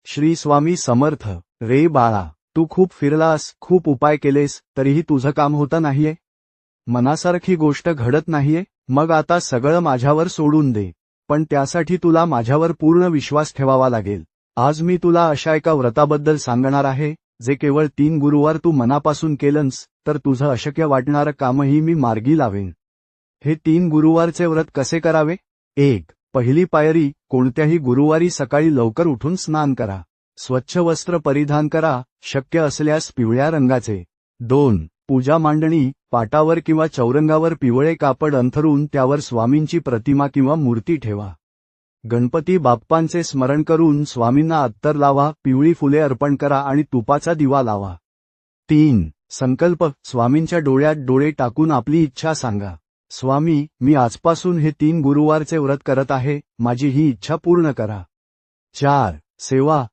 श्री स्वामी समर्थ. रे बाळा, तू खूप फिरलास, खूप उपाय केलेस, तरीही तुझं काम होतं नाहीये. मनासारखी गोष्ट घडत नाहीये. मग आता सगळं माझ्यावर सोडून दे. पण त्यासाठी तुला माझ्यावर पूर्ण विश्वास ठेवावा लागेल. आज मी तुला अशा एका व्रताबद्दल सांगणार आहे, जे केवळ 3 गुरुवार तू मनापासून केलंस, तर तुझं अशक्य वाटणारं कामही मी मार्गी लावेन. हे 3 गुरुवारचे व्रत कसे करावे? 1. पहिली पायरी, कोणत्याही गुरुवारी सकाळी लवकर उठून स्नान करा. स्वच्छ वस्त्र परिधान करा, शक्य असल्यास पिवळ्या रंगाचे. 2. पूजा मांडणी, पाटावर किंवा चौरंगावर पिवळे कापड अंथरून त्यावर स्वामींची प्रतिमा किंवा मूर्ती ठेवा. गणपती बाप्पांचे स्मरण करून स्वामींना अत्तर लावा, पिवळी फुले अर्पण करा आणि तुपाचा दिवा लावा. 3. संकल्प, स्वामींच्या डोळ्यात डोळे टाकून आपली इच्छा सांगा. स्वामी, मी आजपासून हे 3 गुरुवारचे व्रत करत आहे, माझी ही इच्छा पूर्ण करा. 4. सेवा,